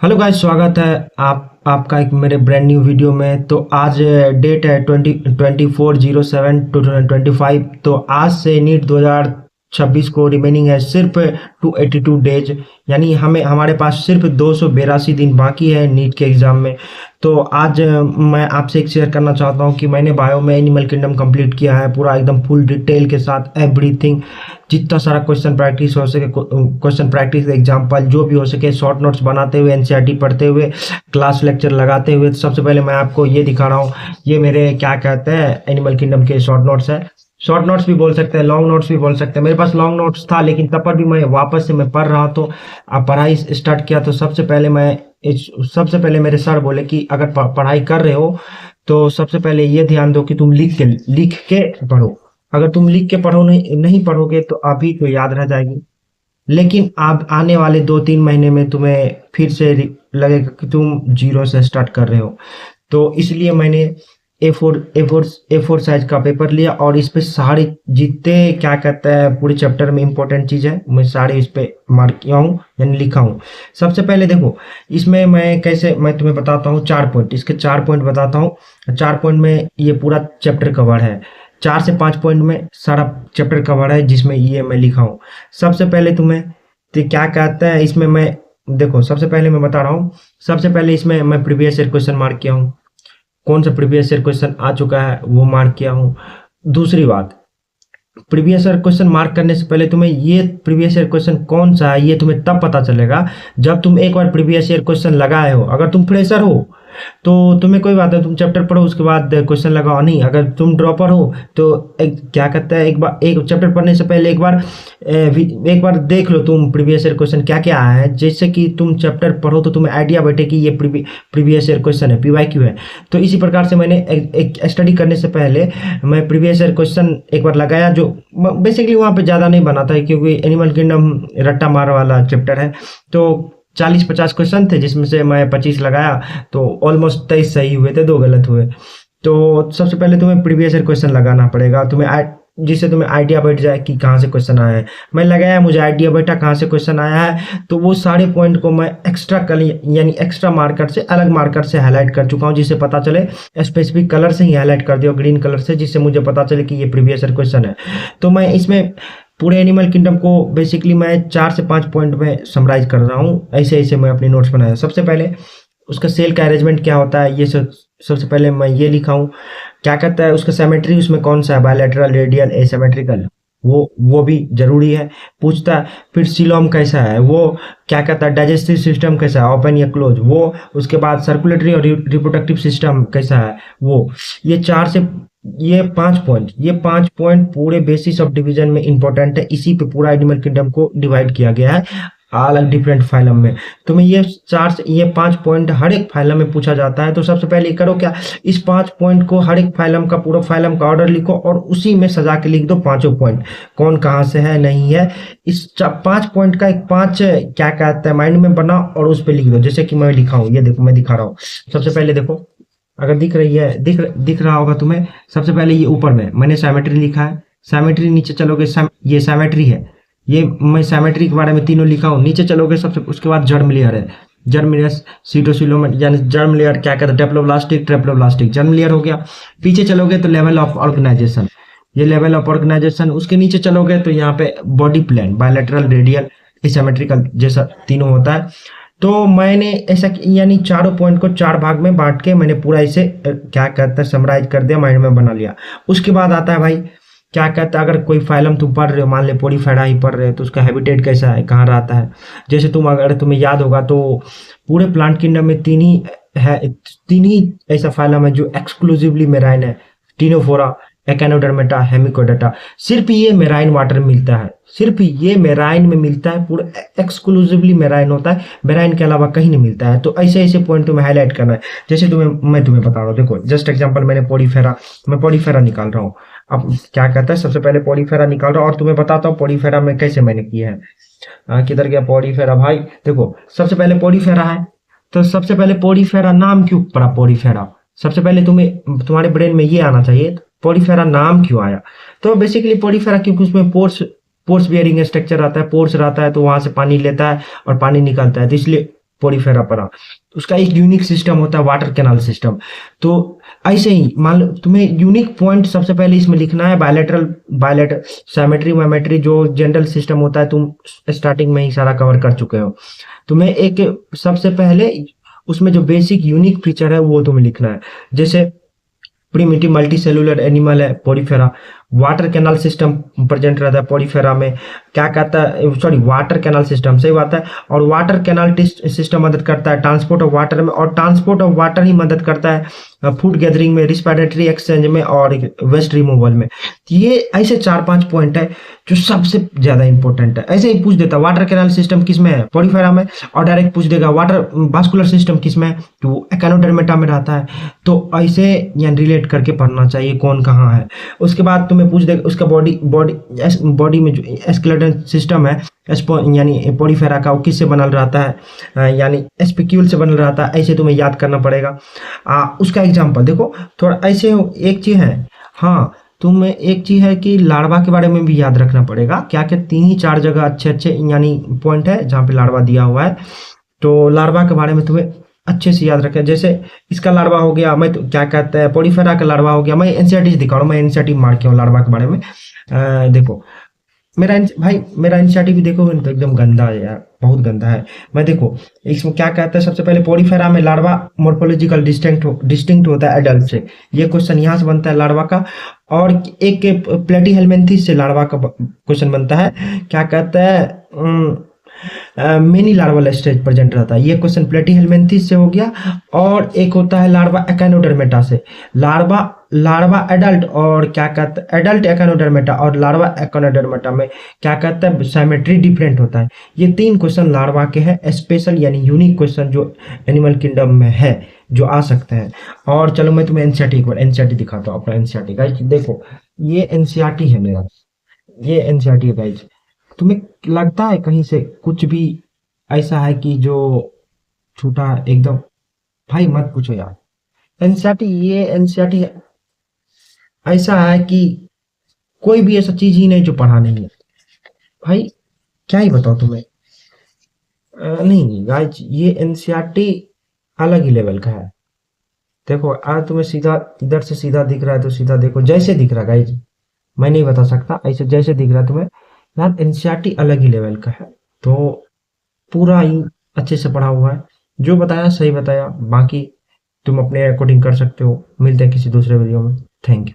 Hello guys, स्वागत है आपका एक मेरे ब्रांड न्यू वीडियो में। तो आज डेट है 24/07/2025। तो आज से नीट 2026 को रिमेनिंग है सिर्फ 282 डेज, यानी हमारे पास सिर्फ 282 दिन बाकी है नीट के एग्ज़ाम में। तो आज मैं आपसे एक शेयर करना चाहता हूँ कि मैंने बायो में एनिमल किंगडम कंप्लीट किया है पूरा एकदम फुल डिटेल के साथ, एवरीथिंग, जितना सारा क्वेश्चन प्रैक्टिस हो सके, क्वेश्चन प्रैक्टिस एग्जाम्पल जो भी हो सके, शॉर्ट नोट्स बनाते हुए, एनसीईआरटी पढ़ते हुए, क्लास लेक्चर लगाते हुए। तो सबसे पहले मैं आपको ये दिखा रहा हूँ, ये मेरे क्या कहते हैं एनिमल किंगडम के शॉर्ट नोट्स है। शॉर्ट नोट्स भी बोल सकते हैं, लॉन्ग नोट्स भी बोल सकते हैं। मेरे पास लॉन्ग नोट्स था, लेकिन तब पर भी मैं वापस से मैं पढ़ रहा, तो अब पढ़ाई स्टार्ट किया। तो सबसे पहले मेरे सर बोले कि अगर पढ़ाई कर रहे हो तो सबसे पहले ये ध्यान दो कि तुम लिख के पढ़ो। अगर तुम लिख के पढ़ो नहीं पढ़ोगे तो अभी तो याद रह जाएगी, लेकिन अब आने वाले 2-3 महीने में तुम्हें फिर से लगेगा कि तुम जीरो से स्टार्ट कर रहे हो। तो इसलिए मैंने ए फोर साइज का पेपर लिया और इस पे सारे जितने क्या कहता है पूरे चैप्टर में इंपॉर्टेंट चीज है मैं सारे इस पे मार्क किया हूँ, यानी लिखा हूँ। सबसे पहले देखो, इसमें मैं तुम्हें बताता हूँ 4 पॉइंट, इसके 4 पॉइंट बताता हूँ। 4 पॉइंट में ये पूरा चैप्टर कवर है, 4 से 5 पॉइंट में सारा चैप्टर कवर है, जिसमें ये मैं लिखा हूँ। सबसे पहले तुम्हें तो क्या कहता है इसमें मैं देखो, सबसे पहले मैं बता रहा हूँ। सबसे पहले इसमें मैं प्रीवियस ईयर क्वेश्चन मार्क किया हूँ, कौन सा प्रीवियस ईयर क्वेश्चन आ चुका है वो मार्क किया हूँ। दूसरी बात, प्रीवियस ईयर क्वेश्चन मार्क करने से पहले तुम्हें ये प्रीवियस ईयर क्वेश्चन कौन सा है ये तुम्हें तब पता चलेगा जब तुम एक बार प्रीवियस ईयर क्वेश्चन लगाए हो। अगर तुम फ्रेशर हो तो तुम्हें कोई बात नहीं, तुम चैप्टर पढ़ो उसके बाद क्वेश्चन लगाओ। नहीं, अगर तुम ड्रॉपर हो तो क्या कहता है एक चैप्टर पढ़ने से पहले एक बार देख लो तुम प्रीवियस ईयर क्वेश्चन क्या क्या आया है, जैसे कि तुम चैप्टर पढ़ो तो तुम्हें आइडिया बैठे कि ये प्रीवियस ईयर क्वेश्चन है, पीवाईक्यू है। तो इसी प्रकार से मैंने एक स्टडी करने से पहले मैं प्रीवियस ईयर क्वेश्चन एक बार लगाया, जो बेसिकली वहाँ पे ज़्यादा नहीं बनाता है क्योंकि एनिमल किंगडम रट्टा मार वाला चैप्टर है। तो 40-50 क्वेश्चन थे, जिसमें से मैं 25 लगाया, तो ऑलमोस्ट 23 सही हुए थे, 2 गलत हुए। तो सबसे पहले तुम्हें प्रीवियस ईयर क्वेश्चन लगाना पड़ेगा जिससे तुम्हें आइडिया बैठ जाए कि कहाँ से क्वेश्चन आया है। मैं लगाया, मुझे आइडिया बैठा कहाँ से क्वेश्चन आया है, तो वो सारे पॉइंट को मैं यानी एक्स्ट्रा मार्कर से, अलग मार्कर से हाईलाइट कर चुका हूँ, जिससे पता चले, स्पेसिफिक कलर से ही हाईलाइट कर दिया, ग्रीन कलर से, जिससे मुझे पता चले कि ये प्रीवियस ईयर क्वेश्चन है। तो मैं इसमें पूरे एनिमल किंगडम को बेसिकली मैं 4 से 5 पॉइंट में समराइज कर रहा हूँ। ऐसे ऐसे मैं अपनी नोट्स बनाया। सबसे पहले उसका सेल का अरेंजमेंट क्या होता है, ये सबसे पहले मैं ये लिखा हूँ। क्या कहता है उसका सिमेट्री, उसमें कौन सा है, बायलैटरल, रेडियल, एसिमेट्रिकल, वो भी जरूरी है। पूछता है फिर सीलोम कैसा है, वो क्या कहता है डाइजेस्टिव सिस्टम कैसा है, ओपन या क्लोज, वो उसके बाद सर्कुलेटरी और रिप्रोडक्टिव सिस्टम कैसा है, वो ये 5 पॉइंट पूरे बेसिस ऑफ डिवीजन में इंपॉर्टेंट है। इसी पे पूरा एनिमल किंगडम को डिवाइड किया गया है अलग डिफरेंट फाइलम में। तो मैं ये 5 पॉइंट हर एक फाइलम में पूछा जाता है। तो सबसे पहले करो क्या, इस 5 पॉइंट को हर एक फाइलम का पूरा फाइलम का ऑर्डर लिखो और उसी में सजा के लिख दो 5 पॉइंट, कौन कहाँ से है नहीं है। इस 5 पॉइंट का एक 5 क्या कहता है माइंड में बनाओ और उस पर लिख दो, जैसे कि मैं लिखा हूँ, ये देखो मैं दिखा रहा हूँ। सबसे पहले देखो, अगर दिख रही है, दिख रहा होगा तुम्हें। सबसे पहले ये ऊपर में मैंने सैमेट्री लिखा है, सैमेट्री नीचे चलोगे, ये सैमेट्री है, ये मैं सैमेट्री के बारे में तीनों लिखा हूँ। नीचे चलोगे सबसे, उसके बाद जर्म लेयर है, जर्म लेयर, सीटोसिलोम, यानी जर्म लेयर क्या कहते हैं, ट्रेप्लोब्लास्टिक जर्म लेयर हो गया। पीछे चलोगे तो लेवल ऑफ ऑर्गेनाइजेशन, ये लेवल ऑफ ऑर्गेनाइजेशन। उसके नीचे चलोगे तो यहाँ पे body plan, bilateral, radial, asymmetrical, जैसा तीनों होता है। तो मैंने ऐसा यानी 4 पॉइंट को 4 भाग में बांट के मैंने पूरा इसे क्या कहते हैं समराइज कर दिया, माइंड में बना लिया। उसके बाद आता है भाई क्या कहता है, अगर कोई फाइलम तुम पढ़ रहे हो, मान ले पोरीफेरा ही पढ़ रहे हो, तो उसका हैबिटेट कैसा है, कहाँ रहता है। जैसे अगर तुम्हें याद होगा तो पूरे प्लांट किंगडम में तीन ही ऐसा फाइलम है जो एक्सक्लूसिवली मेराइन है, टीनोफोरा, एकेनोडर्मेटा, हेमिकोडेटा। सिर्फ ये मेराइन वाटर मिलता है, सिर्फ ये मेराइन में मिलता है, पूरा एक्सक्लूसिवली मेराइन होता है, मेराइन के अलावा कहीं नहीं मिलता है। तो ऐसे ऐसे पॉइंट तुम्हें हाईलाइट करना है। जैसे मैं तुम्हें बता रहा हूँ, देखो जस्ट एग्जांपल, मैं पोरीफेरा निकाल रहा हूँ। अब क्या कहता है, सबसे पहले पोरीफेरा निकाल रहा हूँ और तुम्हें बताता हूँ पोरीफेरा में कैसे मैंने किया है। किधर गया पोरीफेरा भाई, देखो सबसे पहले पोरीफेरा है। तो सबसे पहले पोरीफेरा नाम क्यों पड़ा पोरीफेरा, सबसे पहले तुम्हारे ब्रेन में ये आना चाहिए, पोरीफेरा नाम क्यों आया। तो बेसिकली पोरीफेरा क्योंकि उसमें पोर्स बियरिंग स्ट्रक्चर आता है, पोर्स रहता है, तो वहां से पानी लेता है और पानी निकलता है, तो इसलिए पोरीफेरा पड़ा, उसका एक यूनिक सिस्टम होता है वाटर कैनाल सिस्टम। तो ऐसे ही मान लो तुम्हें यूनिक पॉइंट सबसे पहले इसमें लिखना है, बायलेटरल साइमेट्री वाइमेट्री जो जनरल सिस्टम होता है तुम स्टार्टिंग में ही सारा कवर कर चुके हो। तुम्हें एक सबसे पहले उसमें जो बेसिक यूनिक फीचर है वो तुम्हें लिखना है। जैसे प्रिमिटिव मल्टी सेलुलर एनिमल है Porifera, water canal system present रहता है पोरीफेरा में। क्या कहता है, सॉरी वाटर कैनाल सिस्टम सही बात है। और वाटर कैनाल सिस्टम मदद करता है ट्रांसपोर्ट ऑफ वाटर में, और ट्रांसपोर्ट ऑफ वाटर ही मदद करता है फूड गैदरिंग में, रिस्पिरेटरी एक्सचेंज में और वेस्ट रिमूवल में। ये ऐसे 4-5 पॉइंट है जो सबसे ज्यादा इंपॉर्टेंट है। ऐसे ही पूछ देता वाटर कैनाल सिस्टम किस में है, पोरीफेरा में, और डायरेक्ट पूछ देगा वाटर वास्कुलर सिस्टम किस में है, तो एकानोडर्मेटा में रहता है। तो ऐसे यानी रिलेट करके पढ़ना चाहिए कौन कहाँ है। उसके बाद तुम्हें पूछ देगा उसका बॉडी में जो स्केलेटन सिस्टम है यानी पोरीफेरा का, वो किससे बनल रहता है, यानी स्पिक्यूल से बनल रहता है। ऐसे तुम्हें याद करना पड़ेगा। उसका एग्जांपल देखो थोड़ा ऐसे एक चीज है, हाँ तुम्हें एक चीज है कि लार्वा के बारे में भी याद रखना पड़ेगा। क्या क्या 3-4 जगह अच्छे यानी पॉइंट है जहाँ पे लार्वा दिया हुआ है। तो लार्वा के बारे में तुम्हें अच्छे से याद रखें। जैसे इसका लार्वा हो गया, मैं तो क्या कहते हैं पोरीफेरा का लार्वा हो गया। मैं एनसीईआरटी दिखा रहा हूँ, मैं एनसीईआरटी मार के हूँ लार्वा के बारे में। देखो मेरा एनसीईआरटी भी देखो तो एकदम गंदा है यार, बहुत गंदा है। मैं देखो इसमें क्या कहता है, सबसे पहले पोरीफेरा में लार्वा मोर्फोलॉजिकल डिस्टिंक्ट होता है एडल्ट से। ये क्वेश्चन यहाँ से बनता है लार्वा का। और एक प्लेटीहेल्मिन्थेस से लार्वा का क्वेश्चन बनता है। क्या कहता है मेनी लार्वल स्टेज प्रेजेंट रहता है। ये क्वेश्चन प्लेटीहेल्मिन्थेस से हो गया। और एक होता है लार्वा एकानोडर्मेटा से। लार्वा एडल्ट और क्या कहता है एडल्ट एकानोडर्मेटा और लार्वा एकानोडर्मेटा में क्या कहता है साइमेट्री डिफरेंट होता है। ये 3 क्वेश्चन लार्वा के हैं, स्पेशल यानी यूनिक क्वेश्चन जो एनिमल किंगडम में है, जो आ सकते हैं। और चलो मैं तुम्हें एनसीईआरटी एक बार एनसीईआरटी दिखाता हूँ, अपना एनसीईआरटी गाइस। देखो ये एनसीईआरटी है मेरा, ये एनसीईआरटी है गाइस। तुम्हें लगता है कहीं से कुछ भी ऐसा है कि जो छूटा एकदम, भाई मत पूछो यार। एनसीईआरटी ऐसा है कि कोई भी ऐसा चीज ही नहीं जो पढ़ा नहीं है भाई, क्या ही बताओ तुम्हें। नहीं गाइज ये एनसीईआरटी अलग ही लेवल का है। देखो आज तुम्हें सीधा इधर से सीधा दिख रहा है तो सीधा देखो, जैसे दिख रहा है गाइज, मैं नहीं बता सकता, ऐसे जैसे दिख रहा है तुम्हें यार, एनसीईआरटी अलग ही लेवल का है। तो पूरा ही अच्छे से पढ़ा हुआ है, जो बताया सही बताया, बाकी तुम अपने अकॉर्डिंग कर सकते हो। मिलते हैं किसी दूसरे वीडियो में। Thank you.